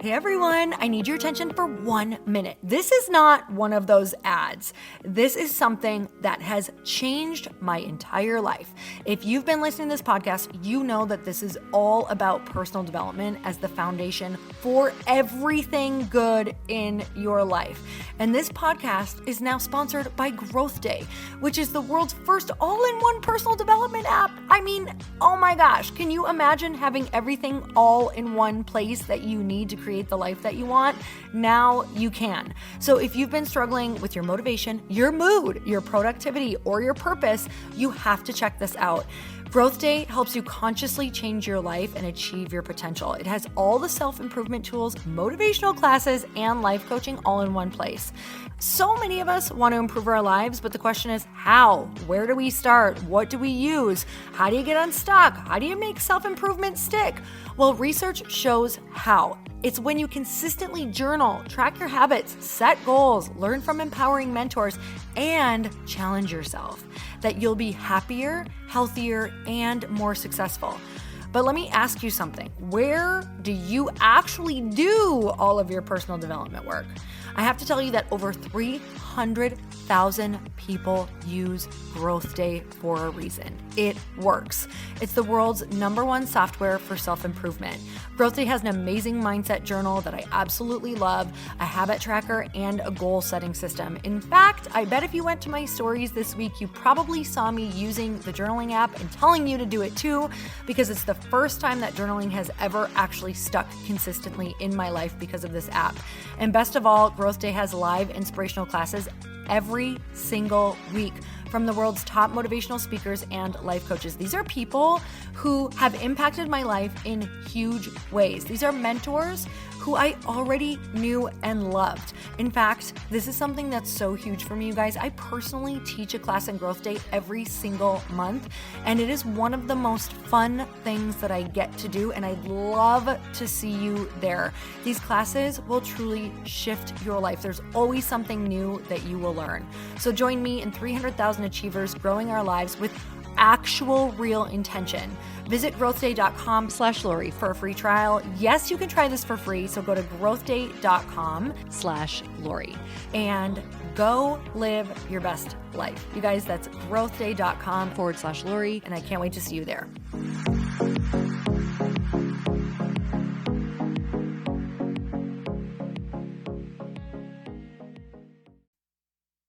Hey everyone, I need your attention for 1 minute. This is not one of those ads. This is something that has changed my entire life. If you've been listening to this podcast, you know that this is all about personal development as the foundation for everything good in your life. And this podcast is now sponsored by Growth Day, which is the world's first all-in-one personal development app. I mean, oh my gosh, can you imagine having everything all in one place that you need to create the life that you want? Now you can. So if you've been struggling with your motivation, your mood, your productivity, or your purpose, you have to check this out. Growth Day helps you consciously change your life and achieve your potential. It has all the self-improvement tools, motivational classes, and life coaching all in one place. So many of us want to improve our lives, but the question is how? Where do we start? What do we use? How do you get unstuck? How do you make self-improvement stick? Well, research shows how. It's when you consistently journal, track your habits, set goals, learn from empowering mentors, and challenge yourself that you'll be happier, healthier, and more successful. But let me ask you something. Where do you actually do all of your personal development work? I have to tell you that over 300,000 people use Growth Day for a reason. It works. It's the world's #1 software for self-improvement. Growth Day has an amazing mindset journal that I absolutely love, a habit tracker, and a goal-setting system. In fact, I bet if you went to my stories this week, you probably saw me using the journaling app and telling you to do it too, because it's the first time that journaling has ever actually stuck consistently in my life because of this app. And best of all, Growth Day has live inspirational classes every single week from the world's top motivational speakers and life coaches. These are people who have impacted my life in huge ways. These are mentors who I already knew and loved. In fact, this is something that's so huge for me, you guys. I personally teach a class in Growth Day every single month, and it is one of the most fun things that I get to do, and I'd love to see you there. These classes will truly shift your life. There's always something new that you will learn. So join me and 300,000 achievers growing our lives with actual real intention. Visit growthday.com/Lori for a free trial. Yes, you can try this for free. So go to growthday.com/Lori and go live your best life. You guys, that's growthday.com/Lori. And I can't wait to see you there.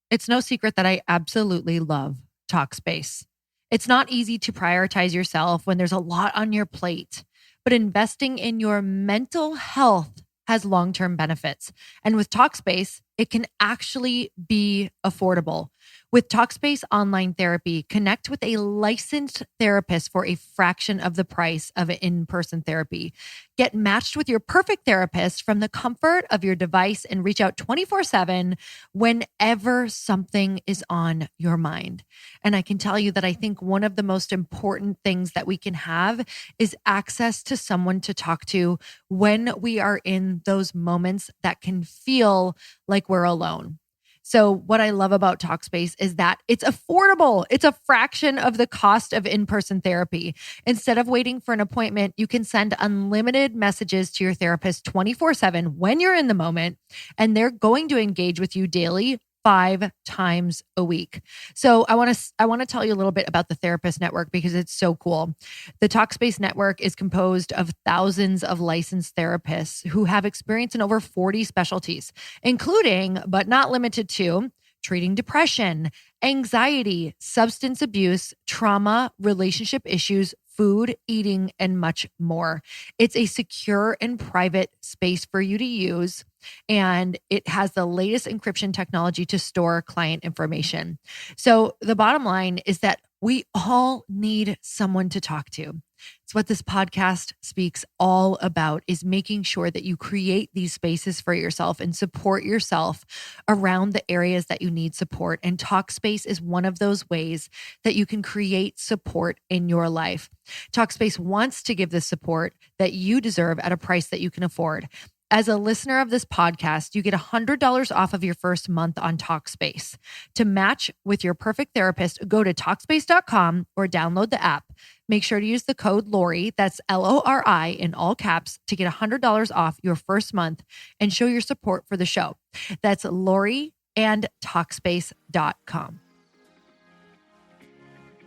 It's no secret that I absolutely love Talkspace. It's not easy to prioritize yourself when there's a lot on your plate, but investing in your mental health has long-term benefits. And with Talkspace, it can actually be affordable. With Talkspace Online Therapy, connect with a licensed therapist for a fraction of the price of in-person therapy. Get matched with your perfect therapist from the comfort of your device and reach out 24/7 whenever something is on your mind. And I can tell you that I think one of the most important things that we can have is access to someone to talk to when we are in those moments that can feel like we're alone. So what I love about Talkspace is that it's affordable. It's a fraction of the cost of in-person therapy. Instead of waiting for an appointment, you can send unlimited messages to your therapist 24/7 when you're in the moment, and they're going to engage with you daily 5 times a week. So I want to tell you a little bit about the Therapist Network because it's so cool. The Talkspace Network is composed of thousands of licensed therapists who have experience in over 40 specialties, including, but not limited to, treating depression, anxiety, substance abuse, trauma, relationship issues, food, eating, and much more. It's a secure and private space for you to use, and it has the latest encryption technology to store client information. So the bottom line is that we all need someone to talk to. It's what this podcast speaks all about, is making sure that you create these spaces for yourself and support yourself around the areas that you need support. And Talkspace is one of those ways that you can create support in your life. Talkspace wants to give the support that you deserve at a price that you can afford. As a listener of this podcast, you get $100 off of your first month on Talkspace. To match with your perfect therapist, go to Talkspace.com or download the app. make sure to use the code Lori, that's LORI in all caps, to get $100 off your first month and show your support for the show. That's Lori and Talkspace.com.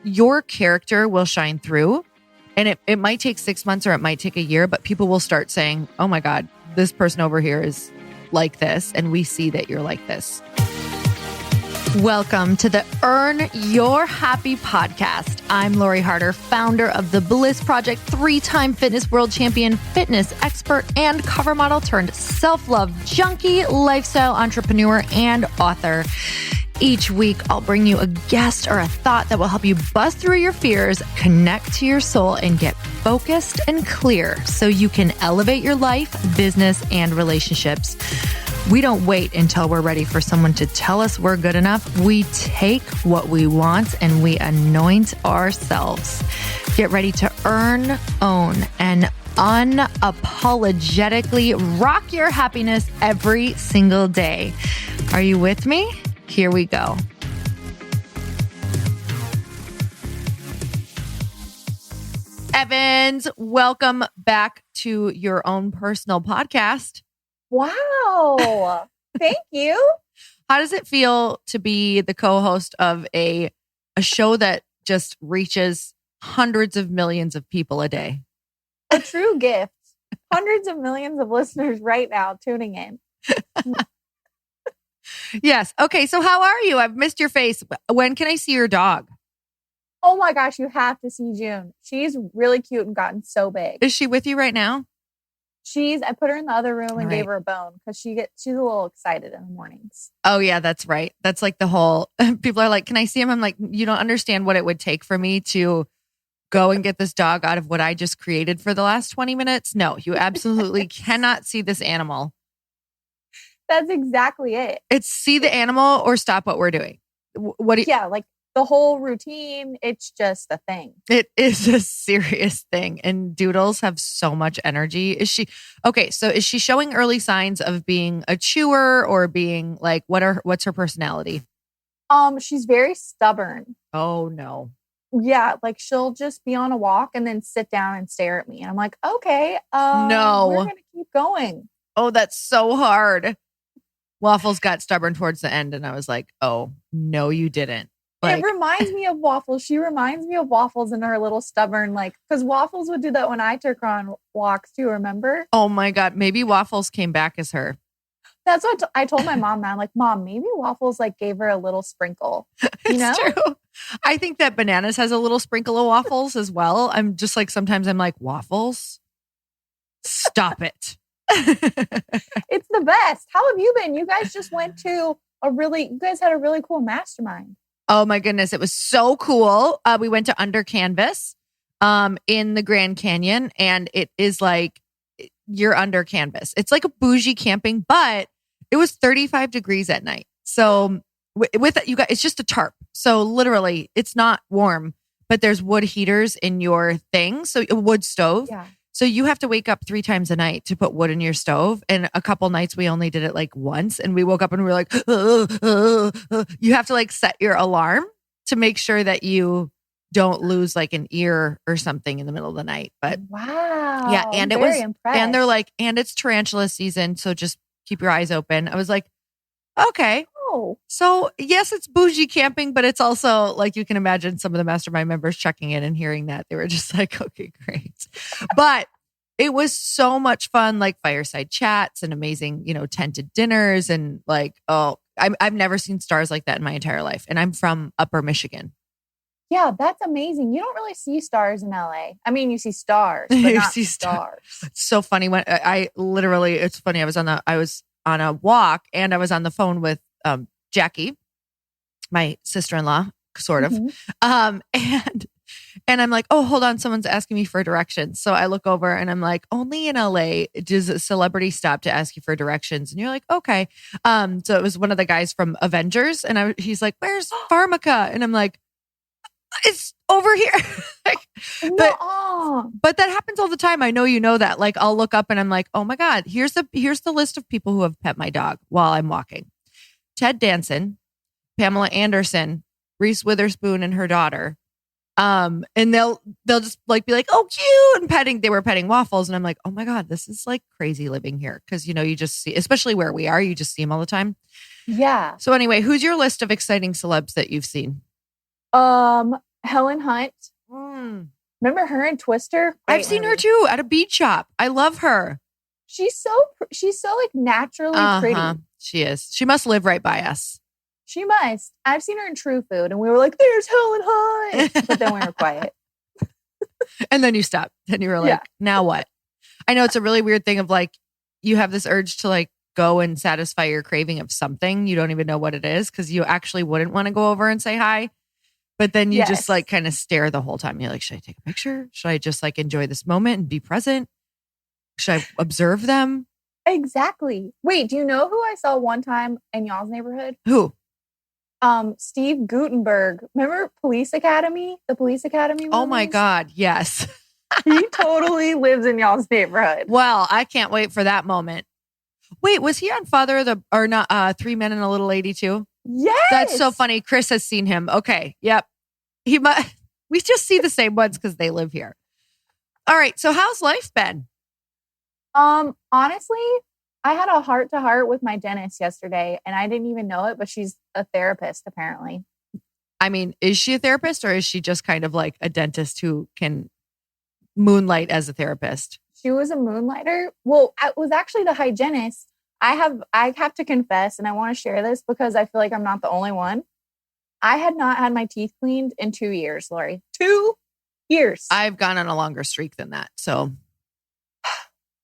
Your character will shine through, and it might take 6 months or it might take a year, but people will start saying, oh my God, this person over here is like this, and we see that you're like this. Welcome to the Earn Your Happy podcast. I'm Lori Harder, founder of The Bliss Project, 3-time fitness world champion, fitness expert, and cover model turned self-love junkie, lifestyle entrepreneur, and author. Each week, I'll bring you a guest or a thought that will help you bust through your fears, connect to your soul, and get focused and clear so you can elevate your life, business, and relationships. We don't wait until we're ready for someone to tell us we're good enough. We take what we want and we anoint ourselves. Get ready to earn, own, and unapologetically rock your happiness every single day. Are you with me? Here we go. Evans, welcome back to your own personal podcast. Wow. Thank you. How does it feel to be the co-host of a show that just reaches hundreds of millions of people a day? A true gift. Hundreds of millions of listeners right now tuning in. Yes. Okay. So how are you? I've missed your face. When can I see your dog? Oh my gosh, you have to see June. She's really cute and gotten so big. Is she with you right now? I put her in the other room and Right. gave her a bone because she's a little excited in the mornings. Oh yeah, that's right. That's like the whole, people are like, can I see him? I'm like, you don't understand what it would take for me to go and get this dog out of what I just created for the last 20 minutes. No, you absolutely cannot see this animal. That's exactly it. It's see the animal or stop what we're doing. What do you, Yeah, like the whole routine, it's just a thing. It is a serious thing. And doodles have so much energy. Is she showing early signs of being a chewer or being like, what's her personality? She's very stubborn. Oh no. Yeah, like she'll just be on a walk and then sit down and stare at me. And I'm like, okay, No. we're gonna keep going. Oh, that's so hard. Waffles got stubborn towards the end. And I was like, oh, no, you didn't. Like, it reminds me of Waffles. She reminds me of Waffles and her little stubborn, because Waffles would do that when I took her on walks too, remember? oh my God, maybe Waffles came back as her. That's what I told my mom. I'm like, Mom, maybe Waffles gave her a little sprinkle. You know? It's true. I think that Bananas has a little sprinkle of Waffles as well. I'm just like, sometimes I'm like, Waffles, stop it. It's the best. How have you been? You guys just went to you guys had a really cool mastermind. Oh my goodness. It was so cool. We went to Under Canvas in the Grand Canyon, and it is like you're under canvas. It's like a bougie camping, but it was 35 degrees at night. So with it, you got, it's just a tarp. So literally it's not warm, but there's wood heaters in your thing. So a wood stove. Yeah. So you have to wake up 3 times a night to put wood in your stove. And a couple nights we only did it like once, and we woke up and we were like, you have to set your alarm to make sure that you don't lose an ear or something in the middle of the night. But wow. yeah. And I'm very impressed. and they're like, and it's tarantula season. So just keep your eyes open. I was like, okay. Oh. So yes, it's bougie camping, but it's also you can imagine some of the mastermind members checking in and hearing that. They were just like, okay, great. But it was so much fun, fireside chats and amazing, tented dinners and I've never seen stars like that in my entire life. And I'm from Upper Michigan. Yeah, that's amazing. You don't really see stars in LA. I mean, you see stars, but You not see stars. It's so funny when it's funny. I was on a walk and I was on the phone with Jackie, my sister-in-law, sort of. Mhm. And I'm like, oh, hold on. Someone's asking me for directions. So I look over and I'm like, only in LA does a celebrity stop to ask you for directions. And you're like, okay. So it was one of the guys from Avengers. And he's like, where's Pharmaca? And I'm like, it's over here. But that happens all the time. I know you know that. I'll look up and I'm like, oh my God, here's the list of people who have pet my dog while I'm walking. Ted Danson, Pamela Anderson, Reese Witherspoon and her daughter, And they'll just like be like, oh, cute, and petting. They were petting Waffles, and I'm like, oh my God, this is like crazy living here. Cause you just see, especially where we are, you just see them all the time. Yeah. So anyway, who's your list of exciting celebs that you've seen? Helen Hunt. Remember her in Twister? Great I've seen her movie. too at a beach shop. I love her. She's so like naturally pretty. She is. She must live right by us. She must. I've seen her in True Food, and we were like, "There's Helen Hunt," but then we were quiet. And then you stopped. Then you were like, now what? I know it's a really weird thing of like, you have this urge to like go and satisfy your craving of something. You don't even know what it is because you actually wouldn't want to go over and say hi. But then you just like kind of stare the whole time. You're like, should I take a picture? Should I just like enjoy this moment and be present? Should I observe them? Exactly. Wait, do you know who I saw one time in y'all's neighborhood? Who? Steve Guttenberg. Remember Police Academy? The Police Academy movies? Oh my God, yes. He totally lives in y'all's neighborhood. Well, I can't wait for that moment. Wait, was he on Three Men and a Little Lady too? Yes. That's so funny. Chris has seen him. Okay. Yep. We just see the same ones because they live here. All right. So how's life been? Honestly, I had a heart-to-heart with my dentist yesterday, and I didn't even know it, but she's a therapist apparently. I mean, is she a therapist or is she just kind of like a dentist who can moonlight as a therapist? She was a moonlighter. Well, it was actually the hygienist. I have to confess, and I want to share this because I feel like I'm not the only one. I had not had my teeth cleaned in 2 years, Lori. 2 years. I've gone on a longer streak than that. So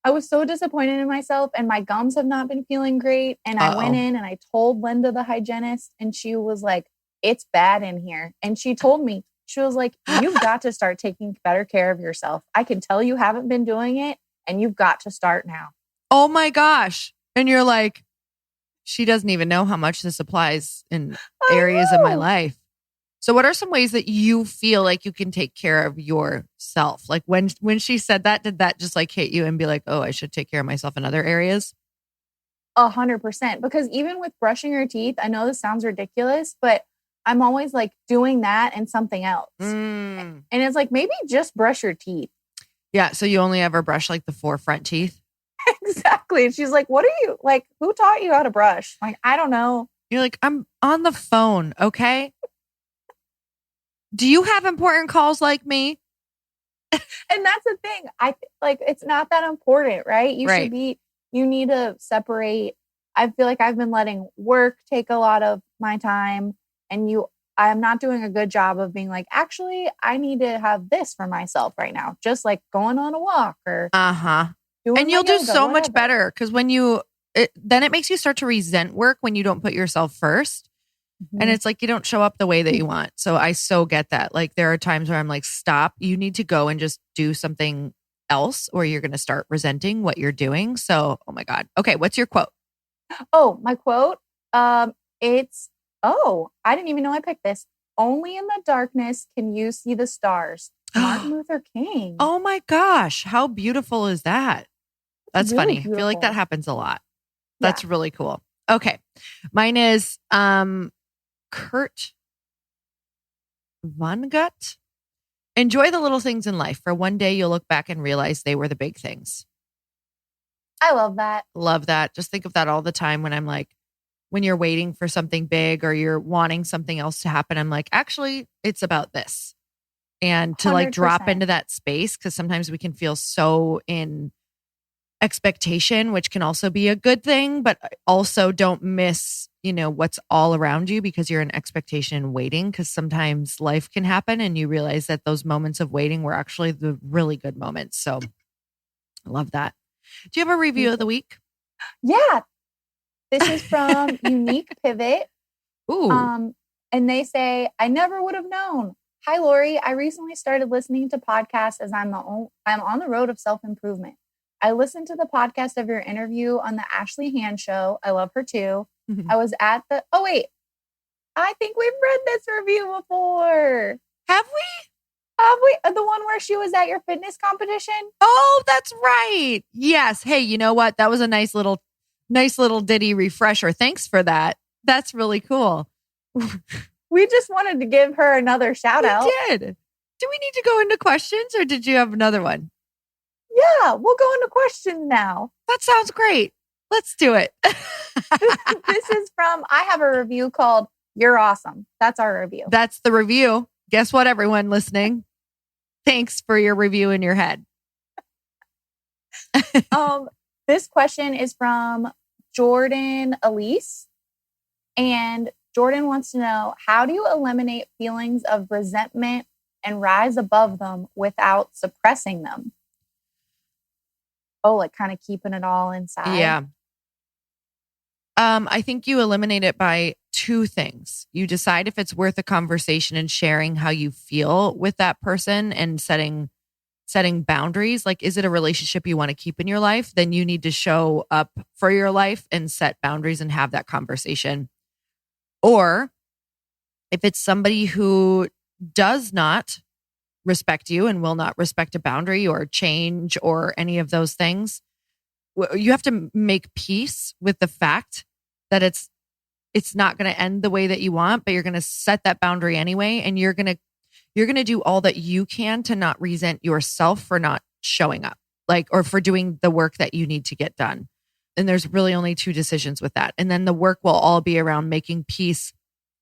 I was so disappointed in myself, and my gums have not been feeling great. And I went in and I told Linda, the hygienist, and she was like, it's bad in here. And she told me, she was like, you've got to start taking better care of yourself. I can tell you haven't been doing it, and you've got to start now. Oh my gosh. And you're like, she doesn't even know how much this applies in areas of my life. So what are some ways that you feel like you can take care of yourself? Like when she said that, did that just like hit you and be like, oh, I should take care of myself in other areas? 100%. Because even with brushing your teeth, I know this sounds ridiculous, but I'm always like doing that and something else. And it's like, maybe just brush your teeth. Yeah. So you only ever brush like the 4 front teeth? Exactly. And she's like, what are you like? Who taught you how to brush? Like, I don't know. You're like, I'm on the phone. Okay. Do you have important calls like me? And that's the thing. Like, it's not that important, right? You need to separate. I feel like I've been letting work take a lot of my time, and I'm not doing a good job of being like, actually, I need to have this for myself right now. Just like going on a walk or and you'll do so much better because when then it makes you start to resent work when you don't put yourself first. And it's like you don't show up the way that you want. So I so get that. Like there are times where I'm like, stop, you need to go and just do something else or you're going to start resenting what you're doing. So, oh my God. Okay. What's your quote? Oh, my quote. I didn't even know I picked this. Only in the darkness can you see the stars. Martin Luther King. Oh my gosh. How beautiful is that? That's really funny. beautiful. I feel like that happens a lot. That's really cool. Okay. Mine is, Kurt Vonnegut. Enjoy the little things in life. For one day, you'll look back and realize they were the big things. I love that. Love that. Just think of that all the time when I'm like, when you're waiting for something big or you're wanting something else to happen, I'm like, actually, it's about this. And to like drop 100%. into that space, because sometimes we can feel so in expectation, which can also be a good thing, but also don't miss, what's all around you because you're in expectation and waiting. Because sometimes life can happen and you realize that those moments of waiting were actually the really good moments. So I love that. Do you have a review of the week? Yeah. This is from Unique Pivot. Ooh. And they say, I never would have known. Hi, Lori. I recently started listening to podcasts as I'm on the road of self-improvement. I listened to the podcast of your interview on the Ashley Hand show. I love her too. I was at I think we've read this review before. Have we? The one where she was at your fitness competition? Oh, that's right. Yes. Hey, you know what? That was a nice little ditty refresher. Thanks for that. That's really cool. We just wanted to give her another shout out. We did. Do we need to go into questions or did you have another one? Yeah, we'll go into questions now. That sounds great. Let's do it. This is from, I have a review called You're Awesome. That's our review. That's the review. Guess what, everyone listening? Thanks for your review in your head. This question is from Jordan Elise. And Jordan wants to know, how do you eliminate feelings of resentment and rise above them without suppressing them? Oh, like kind of keeping it all inside. Yeah. I think you eliminate it by two things. You decide if it's worth a conversation and sharing how you feel with that person and setting boundaries. Like, is it a relationship you want to keep in your life? Then you need to show up for your life and set boundaries and have that conversation. Or if it's somebody who does not respect you and will not respect a boundary or change or any of those things, you have to make peace with the fact that it's not going to end the way that you want, but you're going to set that boundary anyway. And you're going to do all that you can to not resent yourself for not showing up, or for doing the work that you need to get done. And there's really only two decisions with that. And then the work will all be around making peace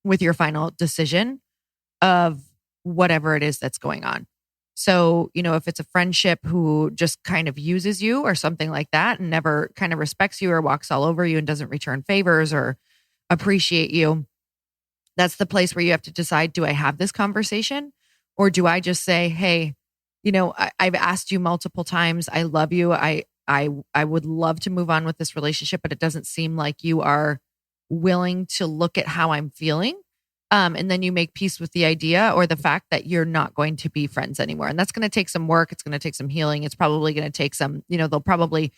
with your final decision of whatever it is that's going on. So, if it's a friendship who just kind of uses you or something like that and never kind of respects you or walks all over you and doesn't return favors or appreciate you, that's the place where you have to decide, do I have this conversation or do I just say, hey, I've asked you multiple times. I love you. I would love to move on with this relationship, but it doesn't seem like you are willing to look at how I'm feeling. And then you make peace with the idea or the fact that you're not going to be friends anymore. And that's going to take some work. It's going to take some healing. It's probably going to take some, they'll probably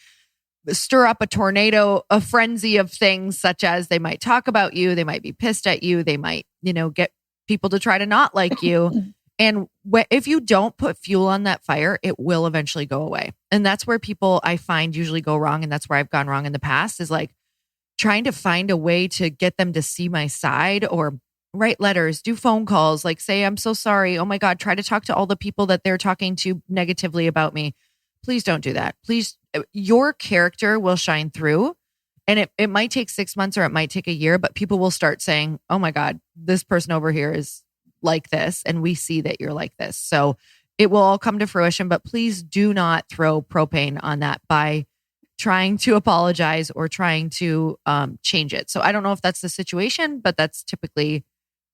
stir up a tornado, a frenzy of things, such as they might talk about you. They might be pissed at you. They might, get people to try to not like you. And if you don't put fuel on that fire, it will eventually go away. And that's where people I find usually go wrong. And that's where I've gone wrong in the past, is like trying to find a way to get them to see my side or write letters, do phone calls, like say, I'm so sorry. Oh my God, try to talk to all the people that they're talking to negatively about me. Please don't do that. Please, your character will shine through. And it might take 6 months or it might take a year, but people will start saying, oh my God, this person over here is like this. And we see that you're like this. So it will all come to fruition, but please do not throw propane on that by trying to apologize or trying to change it. So I don't know if that's the situation, but that's typically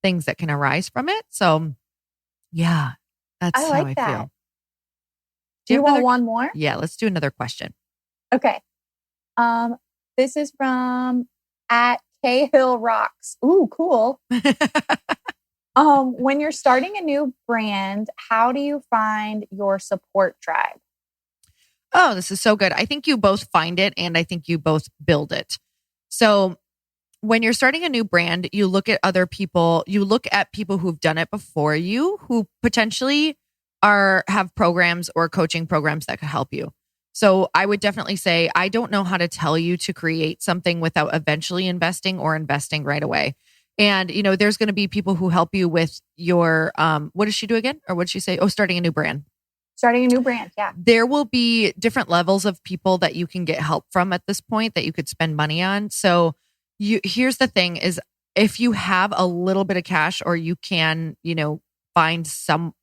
things that can arise from it. So yeah, that's how I feel. Do you want one more? Yeah, let's do another question. Okay. This is from @KHillRocks. Ooh, cool. When you're starting a new brand, how do you find your support tribe? Oh, this is so good. I think you both find it and I think you both build it. So when you're starting a new brand, you look at other people, you look at people who've done it before you, who potentially have programs or coaching programs that could help you. So I would definitely say, I don't know how to tell you to create something without eventually investing or investing right away. And, there's going to be people who help you with your, what does she do again? Or what did she say? Oh, starting a new brand. Starting a new brand. Yeah. There will be different levels of people that you can get help from at this point that you could spend money on. So here's the thing is, if you have a little bit of cash or you can, find some,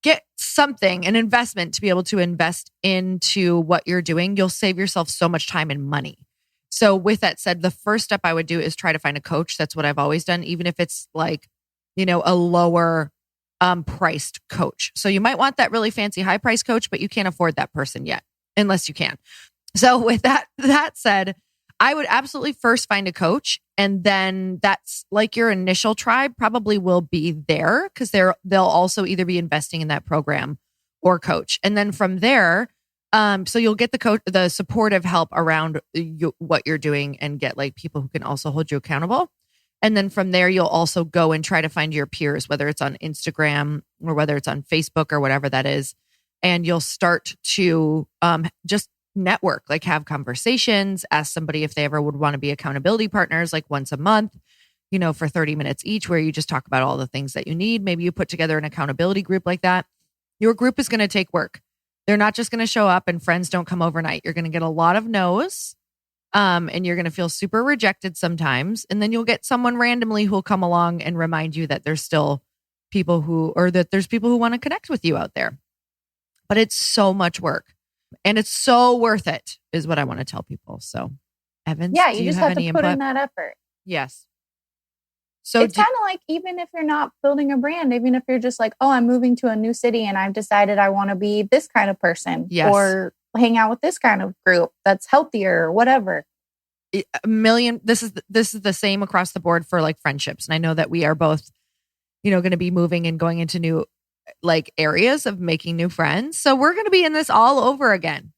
get something, an investment to be able to invest into what you're doing, you'll save yourself so much time and money. So with that said, the first step I would do is try to find a coach. That's what I've always done, even if it's like, a lower priced coach. So you might want that really fancy high price coach, but you can't afford that person yet, unless you can. So with that said, I would absolutely first find a coach. And then that's like your initial tribe probably will be there because they'll also either be investing in that program or coach. And then from there, so you'll get the supportive help around what you're doing and get like people who can also hold you accountable. And then from there, you'll also go and try to find your peers, whether it's on Instagram or whether it's on Facebook or whatever that is. And you'll start to just network, like have conversations, ask somebody if they ever would want to be accountability partners, like once a month, for 30 minutes each, where you just talk about all the things that you need. Maybe you put together an accountability group like that. Your group is going to take work. They're not just going to show up, and friends don't come overnight. You're going to get a lot of no's, and you're going to feel super rejected sometimes. And then you'll get someone randomly who will come along and remind you that there's still people who want to connect with you out there. But it's so much work, and it's so worth it, is what I want to tell people. So, Evans, yeah, do you you just have have any to put input? in that effort. Yes. So it's kind of like, even if you're not building a brand, even if you're just like, oh, I'm moving to a new city and I've decided I want to be this kind of person, yes, or hang out with this kind of group that's healthier or whatever. This is the same across the board for like friendships. And I know that we are both, going to be moving and going into new like areas of making new friends. So we're going to be in this all over again.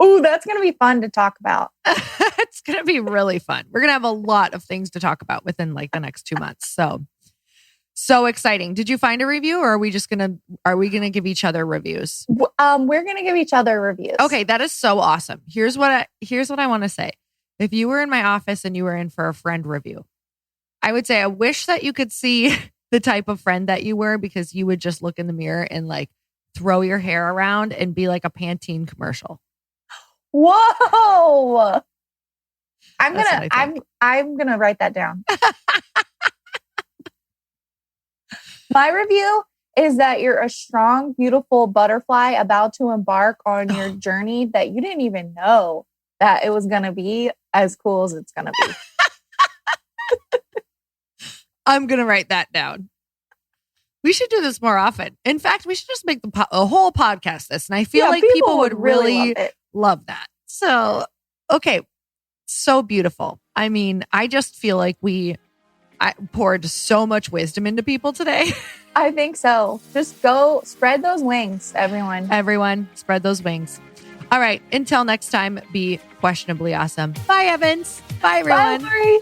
Oh, that's going to be fun to talk about. It's going to be really fun. We're going to have a lot of things to talk about within like the next 2 months. So exciting. Did you find a review, or are we going to give each other reviews? We're going to give each other reviews. Okay. That is so awesome. Here's what I want to say. If you were in my office and you were in for a friend review, I would say, I wish that you could see the type of friend that you were, because you would just look in the mirror and like throw your hair around and be like a Pantene commercial. Whoa. I'm going to write that down. My review is that you're a strong, beautiful butterfly about to embark on your journey that you didn't even know that it was going to be as cool as it's going to be. I'm going to write that down. We should do this more often. In fact, we should just make a whole podcast this. And I feel like people would really love that. So, okay. So beautiful. I mean, I just feel like I poured so much wisdom into people today. I think so. Just go spread those wings, everyone. Everyone, spread those wings. All right. Until next time, be questionably awesome. Bye, Evans. Bye, everyone. Bye, Lori.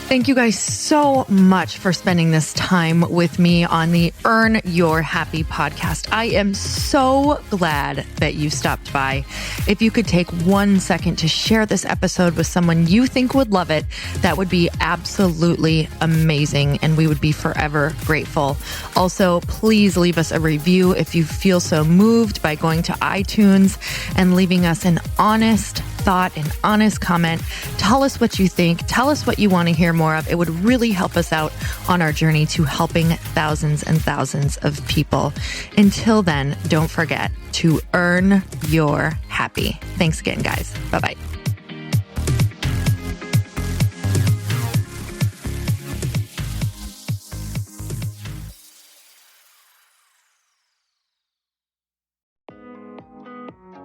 Thank you guys so much for spending this time with me on the Earn Your Happy podcast. I am so glad that you stopped by. If you could take 1 second to share this episode with someone you think would love it, that would be absolutely amazing, and we would be forever grateful. Also, please leave us a review if you feel so moved by going to iTunes and leaving us an honest thought, an honest comment. Tell us what you think. Tell us what you want to hear more of. It would really help us out on our journey to helping thousands and thousands of people. Until then, don't forget to earn your happy. Thanks again, guys. Bye-bye.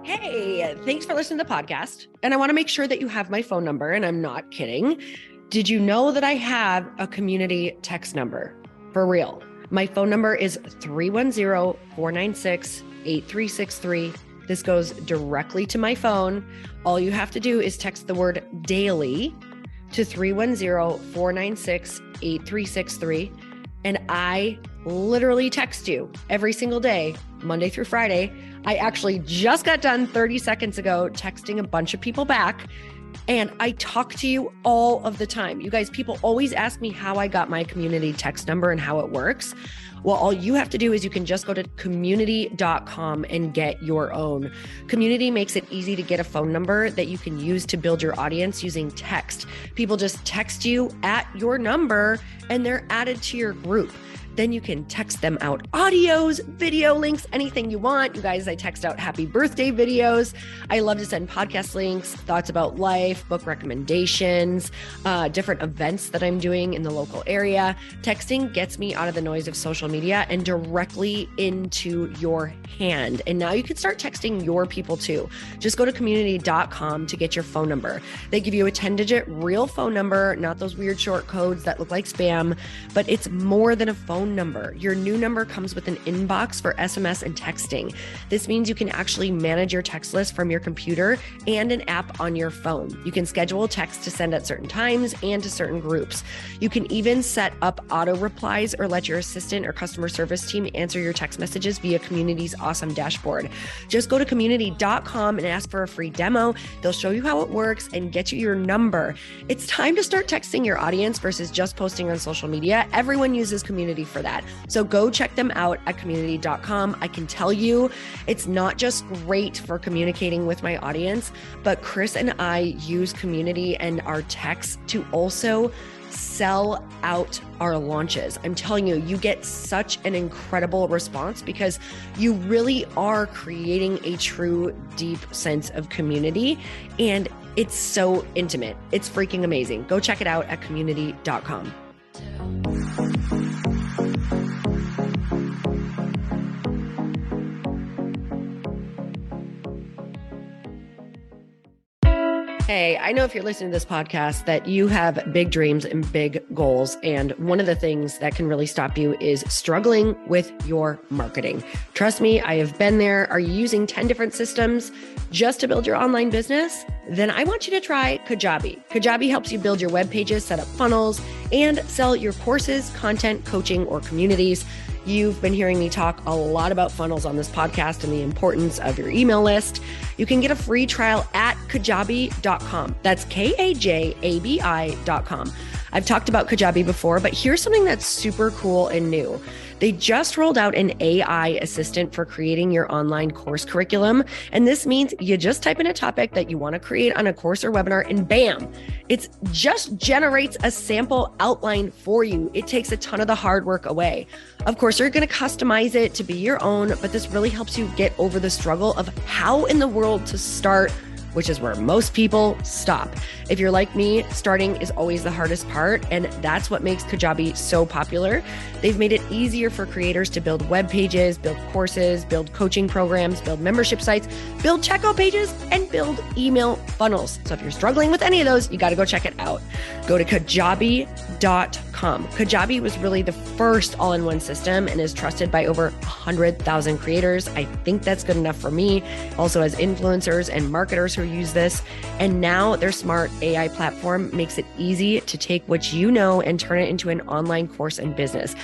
Hey, thanks for listening to the podcast. And I want to make sure that you have my phone number, and I'm not kidding. Did you know that I have a community text number? For real. My phone number is 310-496-8363. This goes directly to my phone. All you have to do is text the word daily to 310-496-8363. And I literally text you every single day, Monday through Friday. I actually just got done 30 seconds ago texting a bunch of people back, and I talk to you all of the time. You guys, people always ask me how I got my community text number and how it works. Well, all you have to do is you can just go to community.com and get your own. Community makes it easy to get a phone number that you can use to build your audience using text. People just text you at your number and they're added to your group. Then you can text them out audios, video links, anything you want. You guys, I text out happy birthday videos. I love to send podcast links, thoughts about life, book recommendations, different events that I'm doing in the local area. Texting gets me out of the noise of social media and directly into your hand. And now you can start texting your people too. Just go to community.com to get your phone number. They give you a 10-digit real phone number, not those weird short codes that look like spam, but it's more than a phone phone number. Your new number comes with an inbox for SMS and texting. This means you can actually manage your text list from your computer and an app on your phone. You can schedule texts to send at certain times and to certain groups. You can even set up auto replies or let your assistant or customer service team answer your text messages via Community's awesome dashboard. Just go to community.com and ask for a free demo. They'll show you how it works and get you your number. It's time to start texting your audience versus just posting on social media. Everyone uses Community for that. So go check them out at community.com. I can tell you, it's not just great for communicating with my audience, but Chris and I use Community and our texts to also sell out our launches. I'm telling you, you get such an incredible response because you really are creating a true, deep sense of community, and it's so intimate. It's freaking amazing. Go check it out at community.com. Hey, I know if you're listening to this podcast that you have big dreams and big goals. And one of the things that can really stop you is struggling with your marketing. Trust me, I have been there. Are you using 10 different systems just to build your online business? Then I want you to try Kajabi. Kajabi helps you build your web pages, set up funnels, and sell your courses, content, coaching, or communities. You've been hearing me talk a lot about funnels on this podcast and the importance of your email list. You can get a free trial at kajabi.com. That's Kajabi.com. I've talked about Kajabi before, but here's something that's super cool and new. They just rolled out an AI assistant for creating your online course curriculum. And this means you just type in a topic that you want to create on a course or webinar, and bam, it just generates a sample outline for you. It takes a ton of the hard work away. Of course, you're going to customize it to be your own, but this really helps you get over the struggle of how in the world to start, which is where most people stop. If you're like me, starting is always the hardest part, and that's what makes Kajabi so popular. They've made it easier for creators to build web pages, build courses, build coaching programs, build membership sites, build checkout pages, and build email funnels. So if you're struggling with any of those, you got to go check it out. Go to kajabi.com. Kajabi was really the first all-in-one system and is trusted by over 100,000 creators. I think that's good enough for me. Also has influencers and marketers who use this. And now their smart AI platform makes it easy to take what you know and turn it into an online course and business.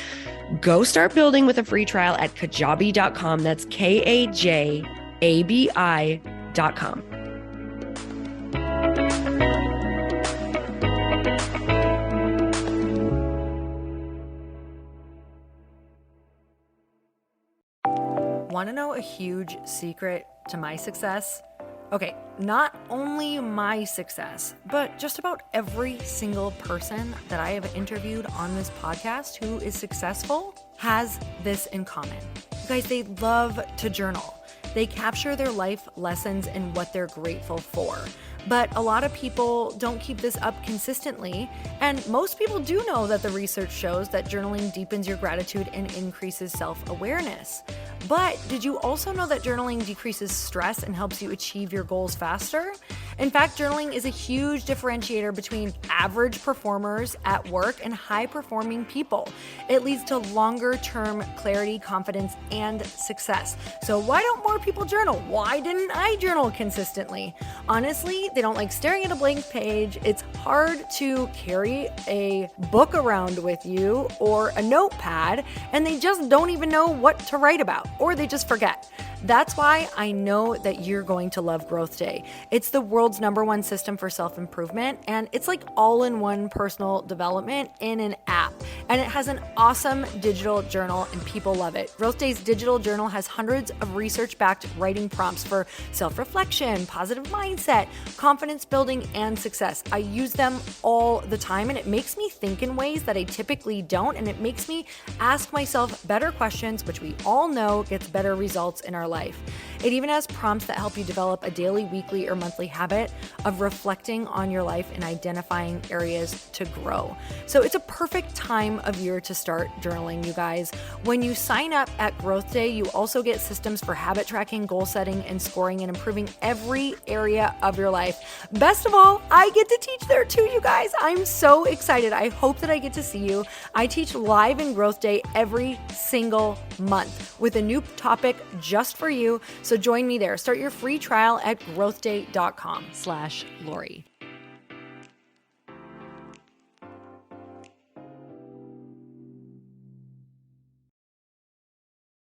Go start building with a free trial at kajabi.com. That's Kajabi.com. Want to know a huge secret to my success? Okay, not only my success, but just about every single person that I have interviewed on this podcast who is successful has this in common. You guys, they love to journal. They capture their life lessons and what they're grateful for. But a lot of people don't keep this up consistently. And most people do know that the research shows that journaling deepens your gratitude and increases self-awareness. But did you also know that journaling decreases stress and helps you achieve your goals faster? In fact, journaling is a huge differentiator between average performers at work and high-performing people. It leads to longer-term clarity, confidence, and success. So why don't more people journal? Why didn't I journal consistently? Honestly, they don't like staring at a blank page. It's hard to carry a book around with you or a notepad, and they just don't even know what to write about, or they just forget. That's why I know that you're going to love Growth Day. It's the world's #1 system for self-improvement, and it's like all-in-one personal development in an app. And it has an awesome digital journal, and people love it. Growth Day's digital journal has hundreds of research-backed writing prompts for self-reflection, positive mindset, confidence building, and success. I use them all the time, and it makes me think in ways that I typically don't, and it makes me ask myself better questions, which we all know gets better results in our life. It even has prompts that help you develop a daily, weekly, or monthly habit of reflecting on your life and identifying areas to grow. So it's a perfect time of year to start journaling, you guys. When you sign up at Growth Day, you also get systems for habit tracking, goal setting, and scoring, and improving every area of your life. Best of all, I get to teach there too, you guys. I'm so excited. I hope that I get to see you. I teach live in Growth Day every single month with a new topic just for you. So join me there. Start your free trial at growthday.com/Lori.